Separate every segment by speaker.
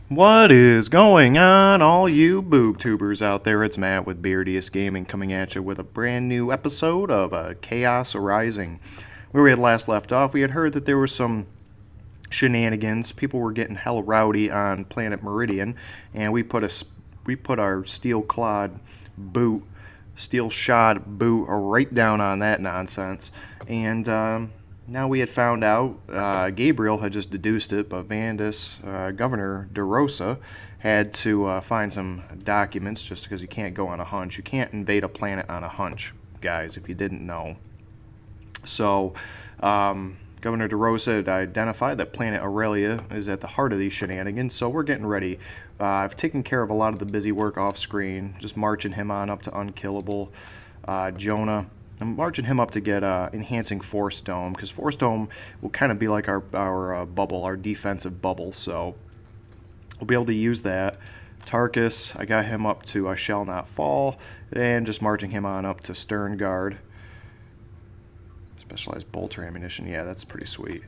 Speaker 1: What is going on, all you boob tubers out there? It's Matt with Beardiest Gaming coming at you with a brand new episode of Chaos Arising. Where we had last left off, we had heard that there were some shenanigans. People were getting hella rowdy on Planet Meridian, and we put our steel shod boot right down on that nonsense. And now we had found out, Gabriel had just deduced it, but Governor DeRosa had to find some documents just because you can't go on a hunch. You can't invade a planet on a hunch, guys, if you didn't know. So, Governor DeRosa had identified that Planet Aurelia is at the heart of these shenanigans, so we're getting ready. I've taken care of a lot of the busy work off screen, just marching him on up to Unkillable. Jonah, I'm marching him up to get Enhancing Force Dome, because Force Dome will kind of be like our bubble, our defensive bubble, so we'll be able to use that. Tarkus, I got him up to Shall Not Fall, and just marching him on up to Stern Guard. Specialized bolter ammunition, yeah, that's pretty sweet.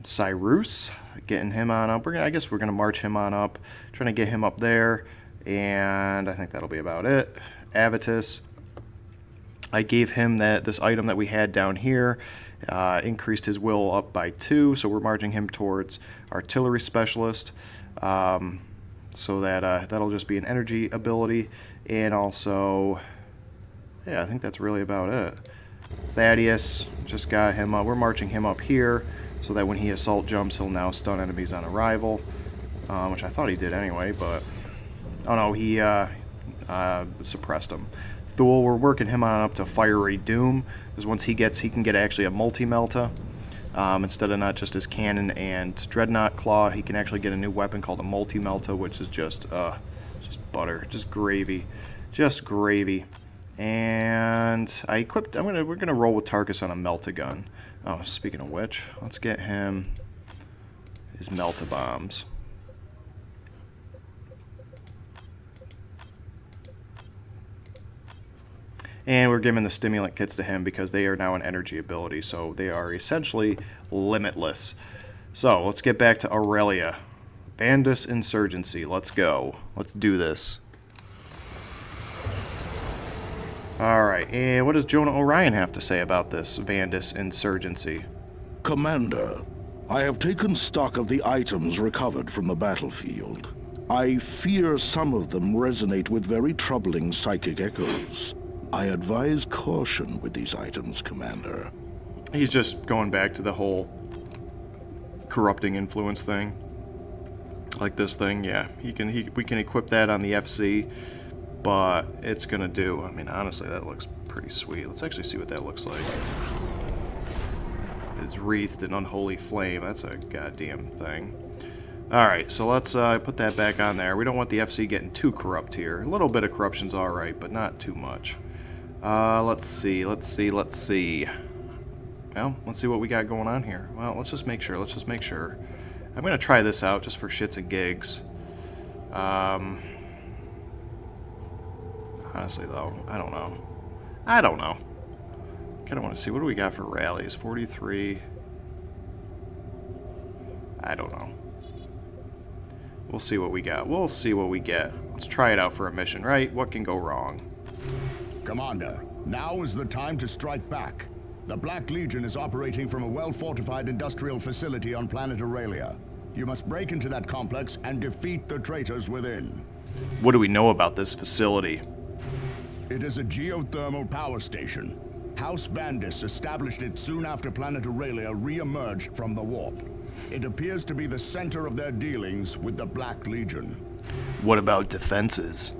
Speaker 1: Cyrus, getting him on up. I guess we're going to march him on up, trying to get him up there, and I think that'll be about it. Avitus, I gave him this item that we had down here, increased his will up by 2, so we're marching him towards Artillery Specialist, so that that'll just be an energy ability, and also, yeah, I think that's really about it. Thaddeus, just got him up. We're marching him up here, so that when he assault jumps, he'll now stun enemies on arrival, which I thought he did anyway, but, oh no, he suppressed him. Thule, we're working him on up to Fiery Doom, because once he can get actually a multi-melta. Instead of not just his cannon and Dreadnought Claw, he can actually get a new weapon called a multi-melta, which is just butter, just gravy. And we're gonna roll with Tarkus on a Melta gun. Oh, speaking of which, let's get him his Melta bombs. And we're giving the stimulant kits to him because they are now an energy ability, so they are essentially limitless. So, let's get back to Aurelia. Vandus Insurgency, let's go. Let's do this. Alright, and what does Jonah Orion have to say about this Vandus Insurgency?
Speaker 2: Commander, I have taken stock of the items recovered from the battlefield. I fear some of them resonate with very troubling psychic echoes. I advise caution with these items, Commander.
Speaker 1: He's just going back to the whole corrupting influence thing. Like this thing, yeah. We can equip that on the FC, but it's gonna do. I mean, honestly, that looks pretty sweet. Let's actually see what that looks like. It's wreathed in unholy flame. That's a goddamn thing. Alright, so let's put that back on there. We don't want the FC getting too corrupt here. A little bit of corruption's alright, but not too much. Let's see. Well, let's see what we got going on here. Well, let's just make sure. I'm gonna try this out just for shits and gigs. Honestly, though, I don't know. Kinda want to see, what do we got for rallies? 43. I don't know. We'll see what we got. Let's try it out for a mission, right? What can go wrong?
Speaker 3: Commander, now is the time to strike back. The Black Legion is operating from a well-fortified industrial facility on Planet Aurelia. You must break into that complex and defeat the traitors within.
Speaker 1: What do we know about this facility?
Speaker 3: It is a geothermal power station. House Vandus established it soon after Planet Aurelia re-emerged from the warp. It appears to be the center of their dealings with the Black Legion.
Speaker 1: What about defenses?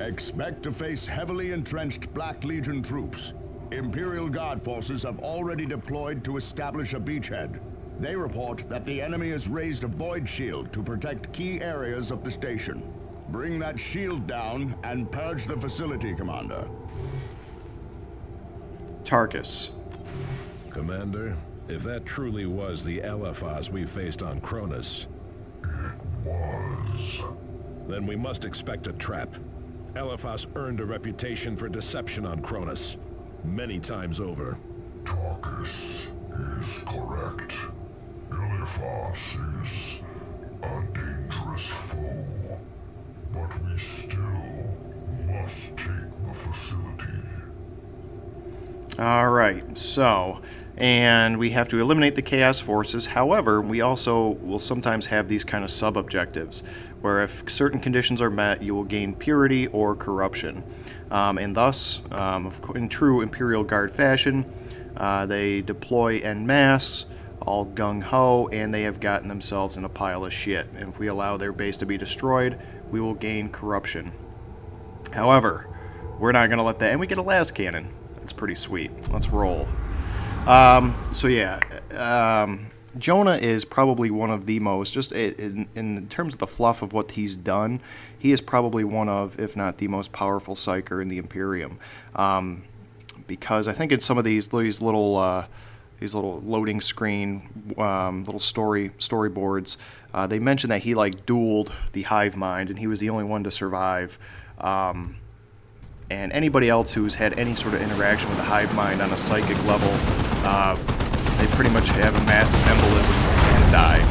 Speaker 3: Expect to face heavily entrenched Black Legion troops. Imperial Guard forces have already deployed to establish a beachhead. They report that the enemy has raised a void shield to protect key areas of the station. Bring that shield down and purge the facility, Commander.
Speaker 1: Tarkus.
Speaker 4: Commander, if that truly was the LFOs we faced on Cronus...
Speaker 5: It was.
Speaker 4: Then we must expect a trap. LFOs earned a reputation for deception on Cronus. Many times over.
Speaker 5: Tarkus is correct. Eliphas is
Speaker 1: Alright, so, and we have to eliminate the Chaos Forces. However, we also will sometimes have these kind of sub-objectives, where if certain conditions are met, you will gain purity or corruption. And thus, in true Imperial Guard fashion, they deploy en masse, all gung-ho, and they have gotten themselves in a pile of shit. And if we allow their base to be destroyed, we will gain corruption. However, we're not going to let that, and we get a las cannon. That's pretty sweet. Let's roll. So yeah, Jonah is probably one of the most, just in terms of the fluff of what he's done, he is probably one of, if not the most powerful psyker in the Imperium. Because I think in some of these little loading screen, little storyboards, they mentioned that he like dueled the hive mind, and he was the only one to survive. And anybody else who's had any sort of interaction with the hive mind on a psychic level, they pretty much have a massive embolism and die.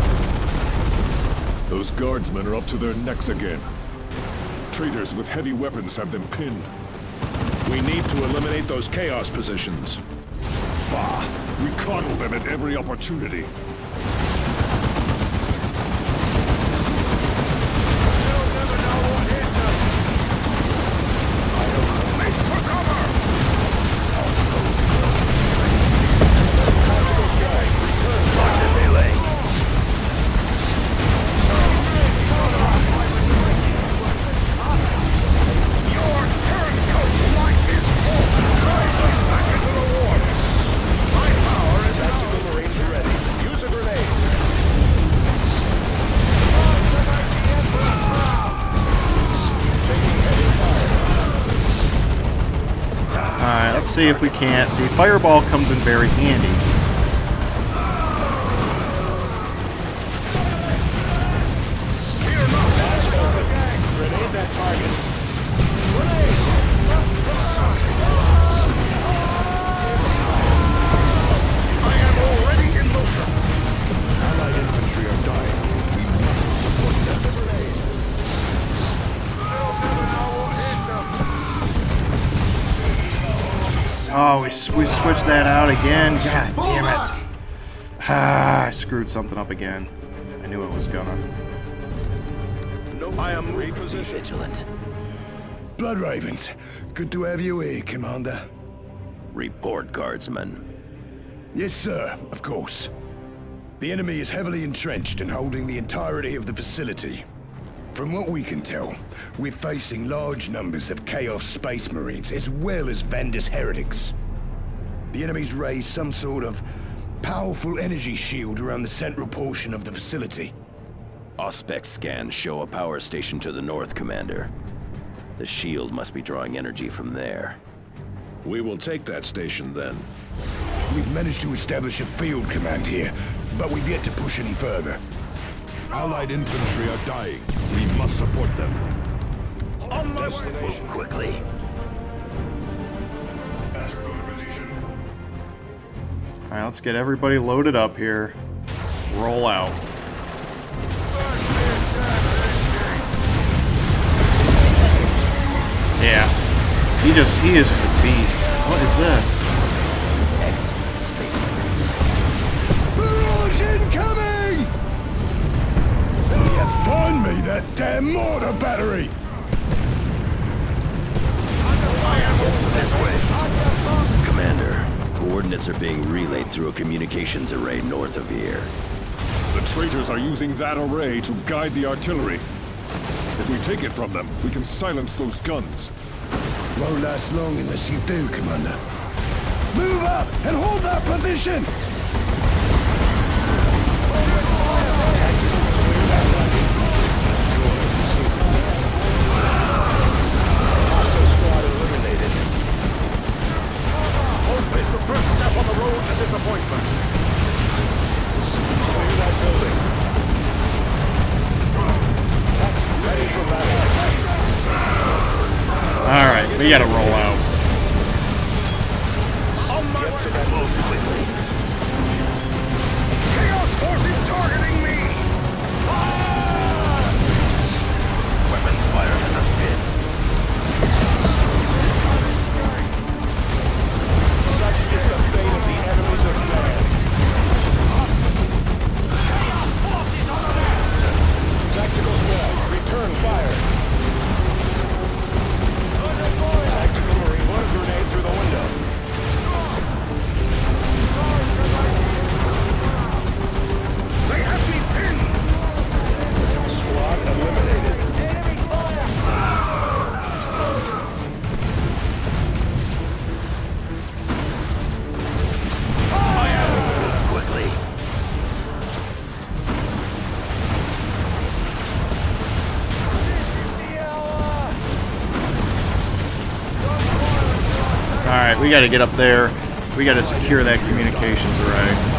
Speaker 4: Those guardsmen are up to their necks again. Traitors with heavy weapons have them pinned. We need to eliminate those chaos positions. Bah! We coddle them at every opportunity.
Speaker 1: Let's see if we can't. See, Fireball comes in very handy.
Speaker 3: Grenade that target. I am already in motion. Allied infantry are dying. We must support them.
Speaker 1: Oh, we switched that out again. God damn it. Ah, I screwed something up again. I knew it was gonna.
Speaker 3: No, I am repositioned.
Speaker 6: Vigilant.
Speaker 7: Blood Ravens, good to have you here, Commander.
Speaker 6: Report, Guardsman.
Speaker 7: Yes, sir, of course. The enemy is heavily entrenched and holding the entirety of the facility. From what we can tell, we're facing large numbers of Chaos Space Marines as well as Vandus heretics. The enemy's raised some sort of powerful energy shield around the central portion of the facility.
Speaker 6: Auspex scans show a power station to the north, Commander. The shield must be drawing energy from there.
Speaker 4: We will take that station then.
Speaker 7: We've managed to establish a field command here, but we've yet to push any further.
Speaker 3: Allied infantry are dying. We must support them.
Speaker 6: On my way. Move quickly.
Speaker 1: Alright, let's get everybody loaded up here. Roll out. Yeah. He is just a beast. What is this?
Speaker 7: Barrage incoming! Find me that damn mortar battery!
Speaker 6: This way. Commander, coordinates are being relayed through a communications array north of here.
Speaker 4: The traitors are using that array to guide the artillery. If we take it from them, we can silence those guns.
Speaker 7: Won't last long unless you do, Commander. Move up and hold that position!
Speaker 3: It's the first step on the road to disappointment. Clear that building. Ready for battle.
Speaker 1: Alright, we gotta roll out.
Speaker 3: On my way. Move quickly. Chaos forces targeting me.
Speaker 6: Weapons fire has us pinned.
Speaker 1: Alright, we gotta get up there. We gotta secure that communications array.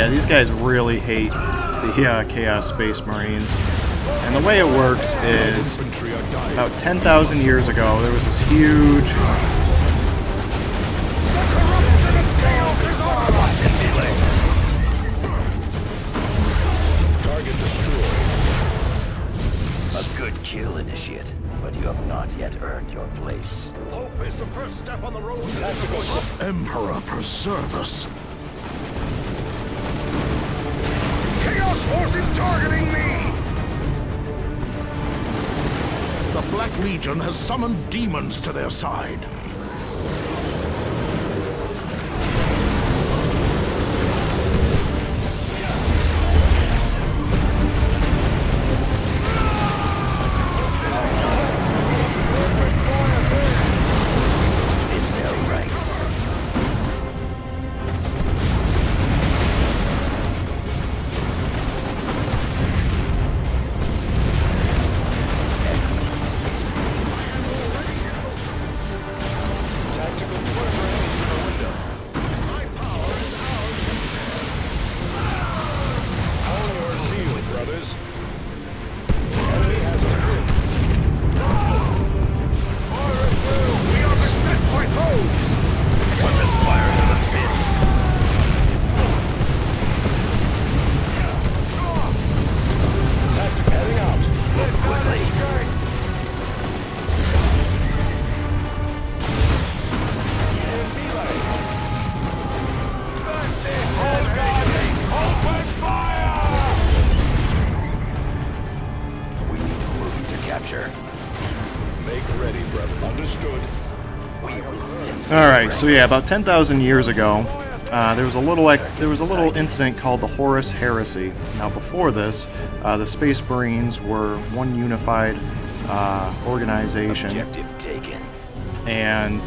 Speaker 1: These guys really hate the Chaos Space Marines. And the way it works is, about 10,000 years ago, there was this huge...
Speaker 6: Target destroyed. A good kill, Initiate, but you have not yet earned your place.
Speaker 7: Hope is the first step on the road to tactical.
Speaker 2: Emperor preserve us.
Speaker 7: Chaos forces targeting me!
Speaker 2: The Black Legion has summoned demons to their side.
Speaker 1: Alright, so yeah, about 10,000 years ago, there was a little incident called the Horus Heresy. Now before this, the Space Marines were one unified organization.
Speaker 6: Objective taken.
Speaker 1: And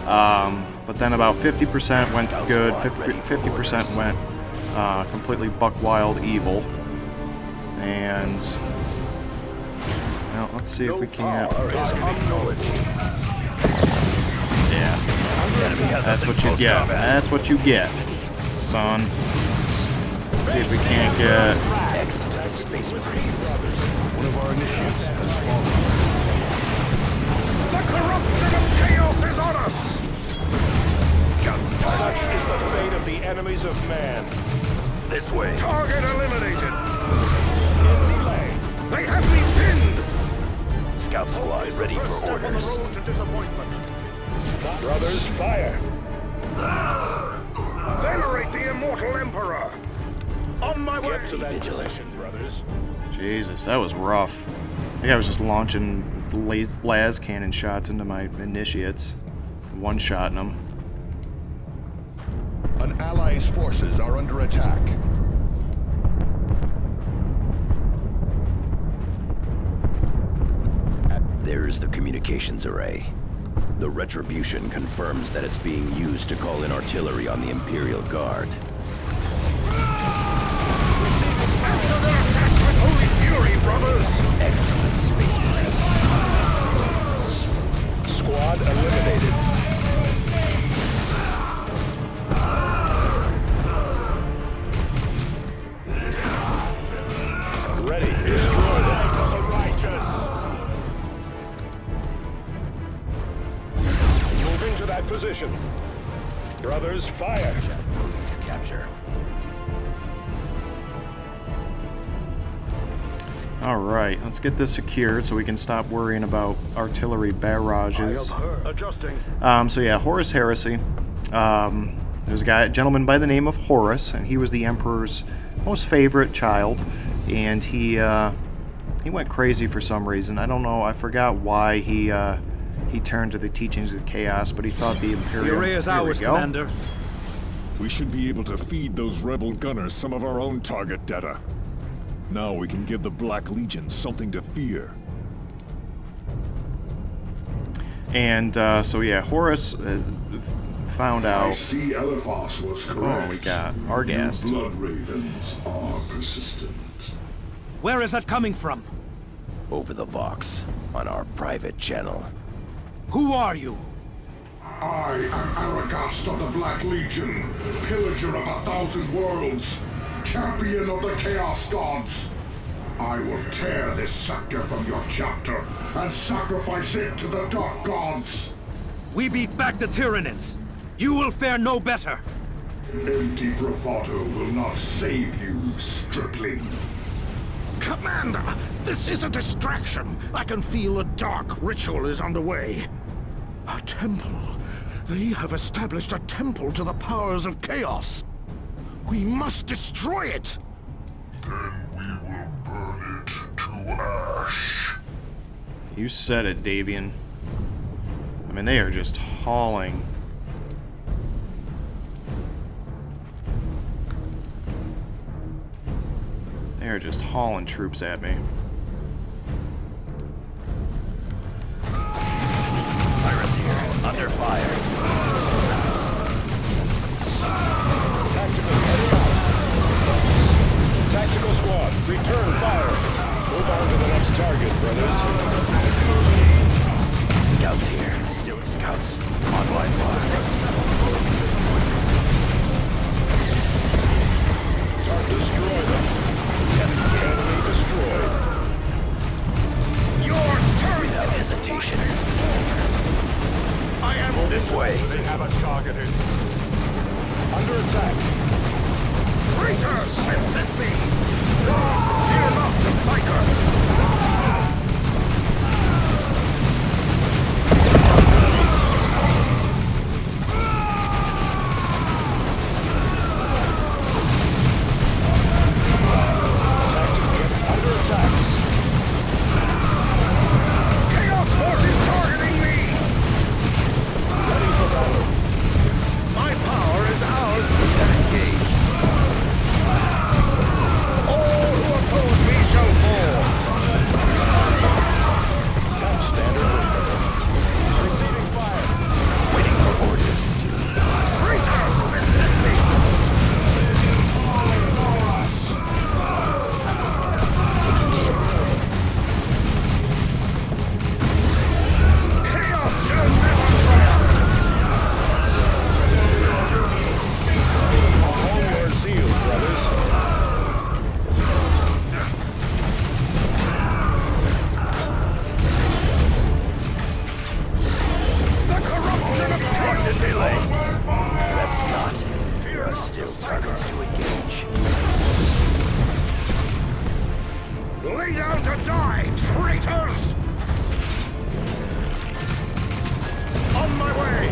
Speaker 1: but then about 50% went good, 50% went completely buck wild evil. And well, let's see if we can. Yeah, that's what you get. That's what you get, son. Let's see if we can't get.
Speaker 7: One of our initiates has fallen. The corruption of chaos is on us! Such is the fate of the enemies of man.
Speaker 6: This way.
Speaker 7: Target eliminated. In delay. They have me pinned.
Speaker 6: Scout squad ready for orders.
Speaker 7: On the road to disappointment. Brothers, fire! Venerate the immortal Emperor! On my way! Get to that position, brothers.
Speaker 1: Jesus, that was rough. I think I was just launching las cannon shots into my initiates, one-shotting them.
Speaker 3: An ally's forces are under attack.
Speaker 6: There's the communications array. The Retribution confirms that it's being used to call in artillery on the Imperial Guard.
Speaker 7: Answer their attack with holy fury, brothers!
Speaker 6: Excellent, Space Marine.
Speaker 7: Squad eliminated. Ready. Destroy the righteous. Moving to that position. Brothers, fire.
Speaker 6: Moving to capture.
Speaker 1: Alright, let's get this secured so we can stop worrying about artillery barrages.
Speaker 7: Adjusting.
Speaker 1: So yeah, Horus Heresy. There's a gentleman by the name of Horus, and he was the Emperor's most favorite child, and he went crazy for some reason. I don't know, I forgot why he turned to the teachings of chaos, but he thought the Imperium...
Speaker 8: The array is ours, Commander.
Speaker 4: We should be able to feed those rebel gunners some of our own target data. Now we can give the Black Legion something to fear.
Speaker 1: And so yeah, Horus found
Speaker 5: I
Speaker 1: out...
Speaker 5: see Eliphas was correct.
Speaker 1: Oh, we got Argast.
Speaker 5: You blood ravens are persistent.
Speaker 8: Where is that coming from?
Speaker 6: Over the Vox, on our private channel.
Speaker 8: Who are you?
Speaker 5: I am Aragast of the Black Legion, pillager of 1,000 worlds, champion of the Chaos Gods. I will tear this scepter from your chapter and sacrifice it to the Dark Gods.
Speaker 8: We beat back the Tyranids. You will fare no better.
Speaker 5: Empty bravado will not save you, stripling.
Speaker 9: Commander, this is a distraction. I can feel a dark ritual is underway. A temple. They have established a temple to the powers of chaos. We must destroy it.
Speaker 5: Then we will burn it to ash.
Speaker 1: You said it, Davian. I mean, they are just hauling. They are just hauling troops at me.
Speaker 6: Cyrus here, under fire.
Speaker 4: Tactical squad, return fire. Move on to the next target, brothers.
Speaker 6: Scouts here, still scouts. Online fire.
Speaker 4: Destroy them. Enemy destroyed.
Speaker 9: Your turn!
Speaker 6: Without hesitation.
Speaker 9: I am
Speaker 6: This way.
Speaker 4: They have us targeted. Under attack.
Speaker 9: traitors! Resist me! Fear not the Psyker! Chaos forces targeting me!
Speaker 4: Ready for battle.
Speaker 9: My power is ours to set engaged. All who oppose me shall fall.
Speaker 4: Attack standard. Receiving fire.
Speaker 6: Waiting for orders.
Speaker 9: Traitors, resist me! Chaos shall never triumph!
Speaker 4: All your zeal, brothers.
Speaker 9: The corruption of target delay!
Speaker 6: Rest not. There are still targets to engage.
Speaker 9: Lay down to die, traitors! On my way!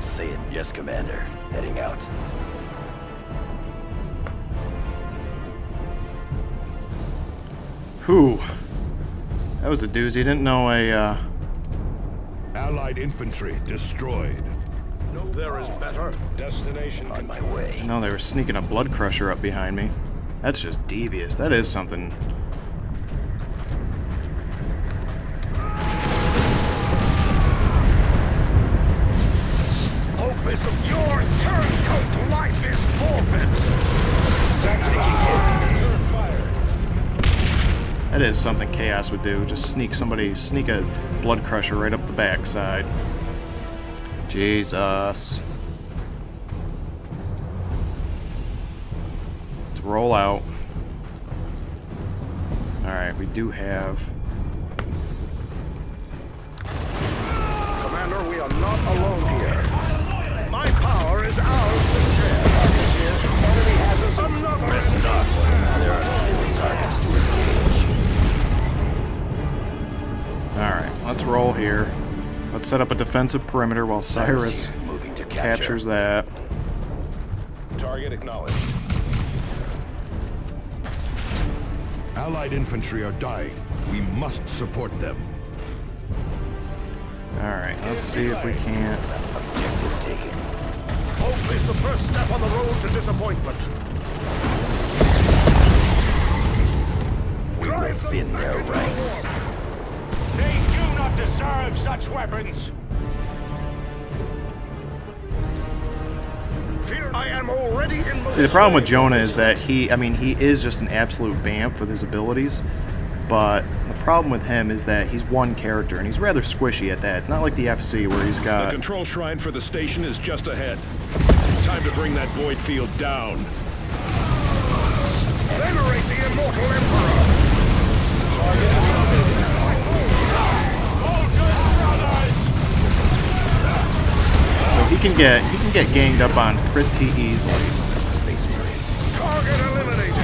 Speaker 6: Say it, yes, Commander. Heading out.
Speaker 1: Whew. That was a doozy. Didn't know
Speaker 7: Allied infantry destroyed.
Speaker 9: No, there is better.
Speaker 7: Destination
Speaker 6: On my way.
Speaker 1: no, they were sneaking a blood crusher up behind me. That's just devious. That is something.
Speaker 9: Opus, your turncoat life is forfeit!
Speaker 1: That is something Chaos would do. Just sneak a blood crusher right up the backside. Jesus. Let's roll out. Alright, we do have...
Speaker 9: Commander, we are not alone here. My power is ours to share. Enemy has us another.
Speaker 6: Rest not. There are still targets to engage.
Speaker 1: here. Let's set up a defensive perimeter while Cyrus
Speaker 6: Moving to
Speaker 1: captures that.
Speaker 4: Target acknowledged.
Speaker 7: Allied infantry are dying. We must support them.
Speaker 1: Alright, let's see if we can't.
Speaker 6: Objective taken.
Speaker 9: Hope is the first step on the road to disappointment.
Speaker 6: We will thin their ranks.
Speaker 8: They do not deserve such weapons!
Speaker 9: Fear I am already in
Speaker 1: See, the problem with Jonah is that he is just an absolute vamp with his abilities, but the problem with him is that he's one character, and he's rather squishy at that. It's not like the FC where he's
Speaker 4: The
Speaker 1: got...
Speaker 4: control shrine for the station is just ahead. Time to bring that void field down.
Speaker 9: Venerate the immortal emperor!
Speaker 1: So he can get ganged up on pretty easily.
Speaker 6: Space Marines.
Speaker 9: Target eliminated!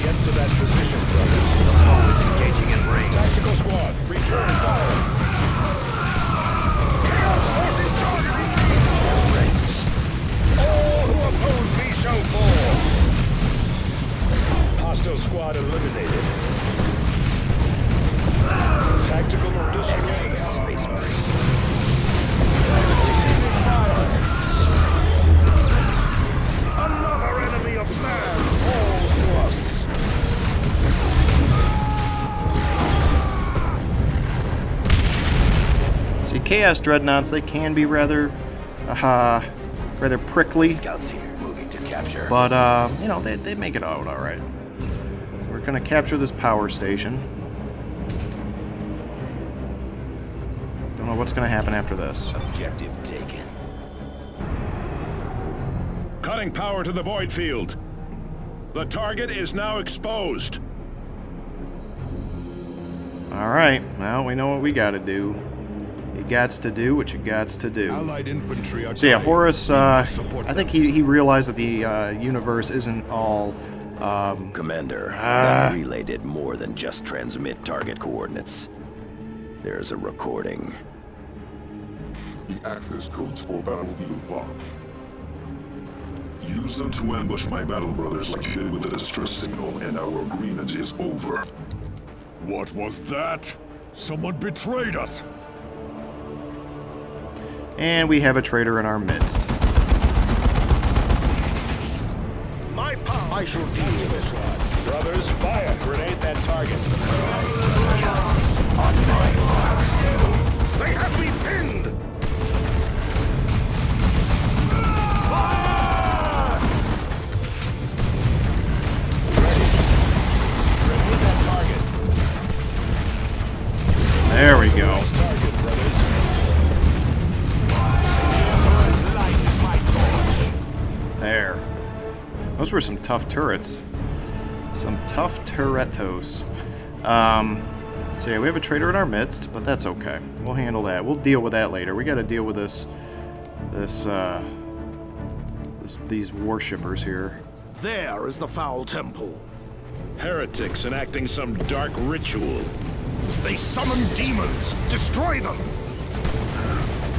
Speaker 8: Get to that position, brothers.
Speaker 6: The foe is engaging in range.
Speaker 8: Tactical squad, return fire. All who oppose me shall fall. Hostile squad eliminated. Tactical disarray.
Speaker 6: Space Marines.
Speaker 9: Another enemy of man falls to us.
Speaker 1: See, Chaos Dreadnoughts, they can be rather prickly,
Speaker 6: Scouts here, moving to capture.
Speaker 1: but, you know, they make it out all right. We're going to capture this power station. Don't know what's going to happen after this.
Speaker 6: Objective taken.
Speaker 4: Cutting power to the void field. The target is now exposed.
Speaker 1: All right, well, we know what we got to do. You gots to do what you gots to do.
Speaker 7: Allied infantry are
Speaker 1: So yeah,
Speaker 7: dying.
Speaker 1: Horus,
Speaker 7: We
Speaker 1: I
Speaker 7: must support
Speaker 1: think
Speaker 7: them.
Speaker 1: he realized that the universe isn't all...
Speaker 6: Commander, that relay did more than just transmit target coordinates. There's a recording.
Speaker 5: The access codes for Battlefield Bomb. Use them to ambush my battle brothers like you did with the distress signal, and our agreement is over.
Speaker 4: What was that? Someone betrayed us.
Speaker 1: And we have a traitor in our midst.
Speaker 9: My power. I shall deal with this one.
Speaker 8: Brothers, fire. Grenade that target.
Speaker 9: They have me pinned!
Speaker 8: Grenade that target.
Speaker 1: There we go.
Speaker 8: Target, brothers. Light my torch.
Speaker 1: There. Those were some tough turrets. Some tough turretos. So yeah, we have a traitor in our midst, but that's okay. We'll handle that. We'll deal with that later. We got to deal with these worshippers here.
Speaker 9: There is the foul temple.
Speaker 4: Heretics enacting some dark ritual.
Speaker 9: They summon demons. Destroy them.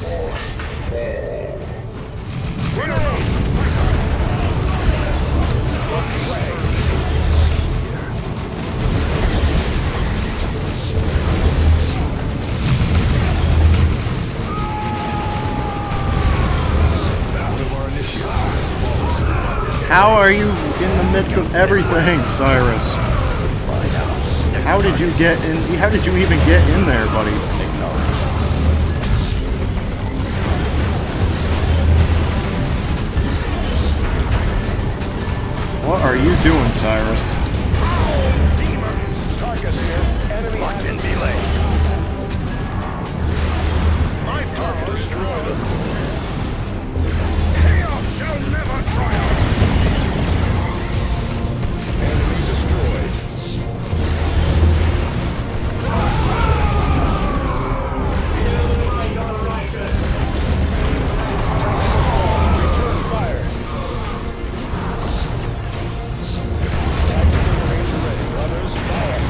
Speaker 5: Must fall.
Speaker 9: Bring her up.
Speaker 1: How are you in the midst of everything, Cyrus? How did you get in? How did you even get in there, buddy? What are you doing, Cyrus?
Speaker 8: Target here. Enemy
Speaker 6: Locked in melee.
Speaker 9: My target destroyed. Chaos shall never triumph.
Speaker 8: enemy destroyed. Return fire. Tactical range ready. Brothers, fire.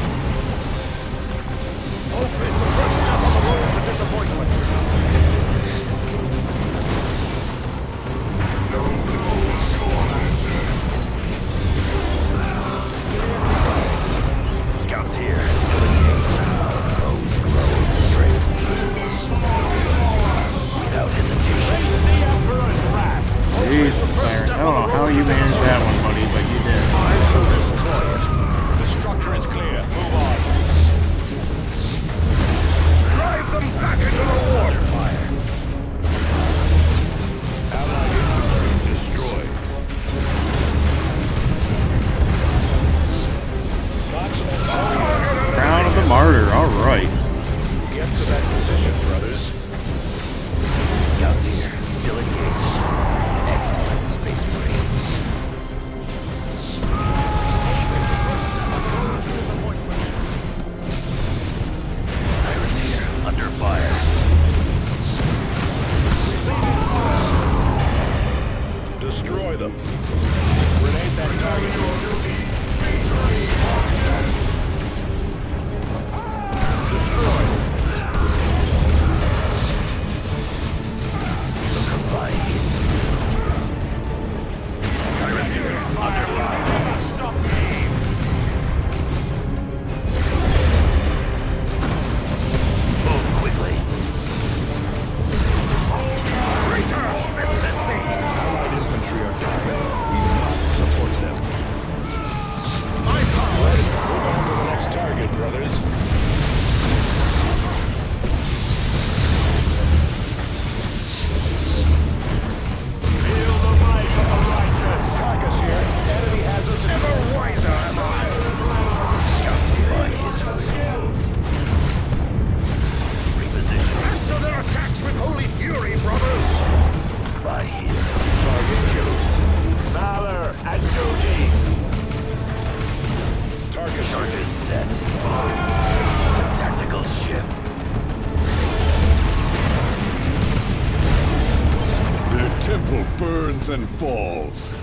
Speaker 4: temple burns and falls.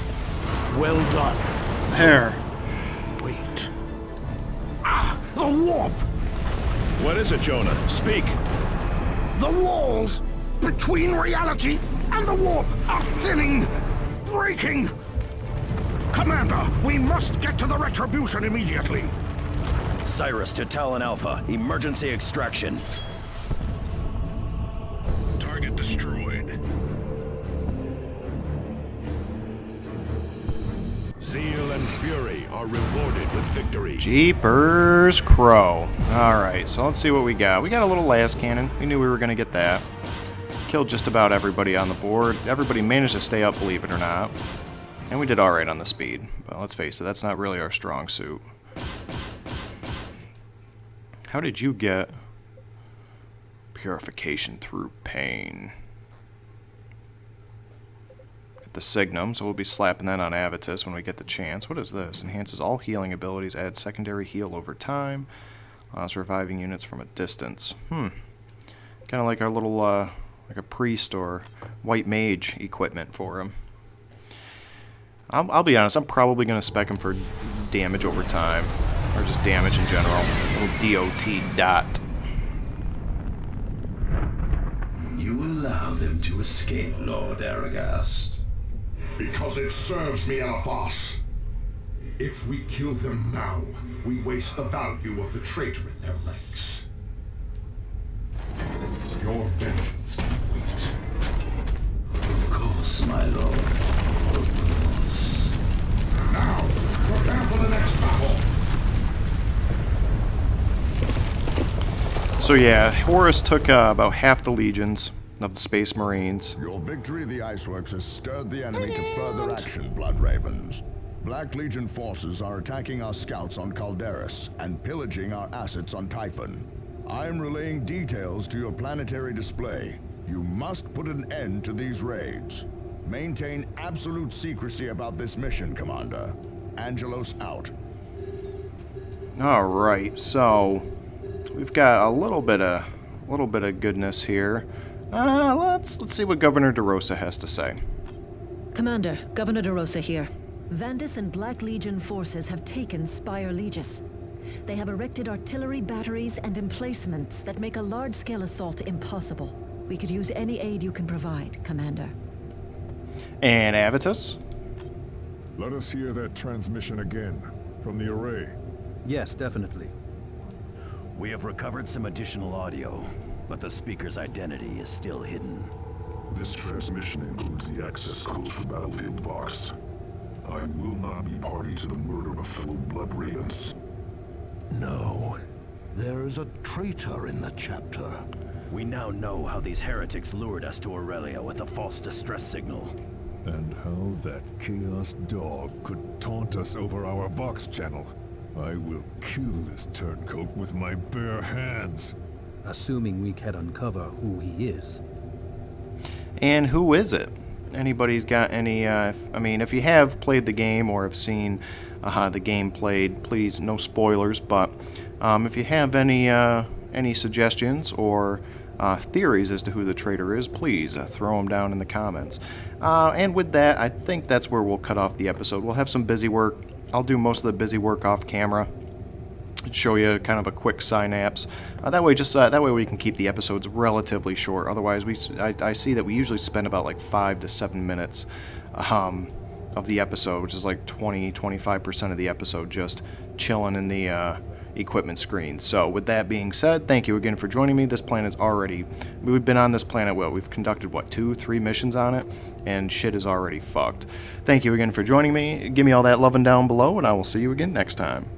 Speaker 9: Well done.
Speaker 1: There.
Speaker 9: Wait. Ah, the warp!
Speaker 4: What is it, Jonah? Speak.
Speaker 9: The walls between reality and the warp are thinning, breaking. Commander, we must get to the Retribution immediately.
Speaker 6: Cyrus to Talon Alpha. Emergency extraction.
Speaker 7: Target destroyed.
Speaker 3: Zeal and fury are rewarded with victory.
Speaker 1: Jeepers Crow. Alright, so let's see what we got. We got a little las cannon. We knew we were going to get that. Killed just about everybody on the board. Everybody managed to stay up, believe it or not. And we did alright on the speed. But let's face it, that's not really our strong suit. How did you get purification through pain? Get the Signum, so we'll be slapping that on Avitus when we get the chance. What is this? Enhances all healing abilities, adds secondary heal over time, allows reviving units from a distance. Kind of like our little, like a priest or white mage equipment for him. I'll be honest, I'm probably going to spec him for damage over time. Or just damage in general. Little DOT dot.
Speaker 10: You allow them to escape, Lord Aragast.
Speaker 5: Because it serves me, Elafos. If we kill them now, we waste the value of the traitor in their ranks. Your vengeance can wait.
Speaker 10: Of course, my lord. Of course.
Speaker 5: Now, prepare for the next battle.
Speaker 1: So yeah, Horus took about half the legions of the Space Marines.
Speaker 3: Your victory of the Iceworks has stirred the enemy to further action, Blood Ravens. Black Legion forces are attacking our scouts on Calderis and pillaging our assets on Typhon. I am relaying details to your planetary display. You must put an end to these raids. Maintain absolute secrecy about this mission, Commander. Angelos out.
Speaker 1: Alright, so we've got a little bit of goodness here. Let's see what Governor DeRosa has to say.
Speaker 11: Commander, Governor DeRosa here. Vandus and Black Legion forces have taken Spire Legis. They have erected artillery batteries and emplacements that make a large-scale assault impossible. We could use any aid you can provide, Commander.
Speaker 1: And Avitus?
Speaker 4: Let us hear that transmission again, from the array.
Speaker 8: Yes, definitely.
Speaker 6: We have recovered some additional audio, but the speaker's identity is still hidden.
Speaker 12: This transmission includes the access codes for Battlefield Vox. I will not be party to the murder of fellow Blood Ravens.
Speaker 9: No. There is a traitor in the chapter.
Speaker 6: We now know how these heretics lured us to Aurelia with a false distress signal.
Speaker 4: And how that Chaos Dog could taunt us over our Vox channel. I will kill this turncoat with my bare hands.
Speaker 8: Assuming we can uncover who he is.
Speaker 1: And who is it? Anybody's got any, I mean, if you have played the game or have seen the game played, please, no spoilers, but if you have any suggestions or theories as to who the traitor is, please throw them down in the comments. And with that, I think that's where we'll cut off the episode. We'll have some busy work. I'll do most of the busy work off camera. Show you kind of a quick synapse. That way we can keep the episodes relatively short. Otherwise, I see that we usually spend about like 5 to 7 minutes of the episode, which is like 20-25% of the episode just chilling in the equipment screen. So with that being said, thank you again for joining me. This planet's already, we've been on this planet, we've conducted 2-3 missions on it, and shit is already fucked. Thank you again for joining me. Give me all that loving down below, and I will see you again next time.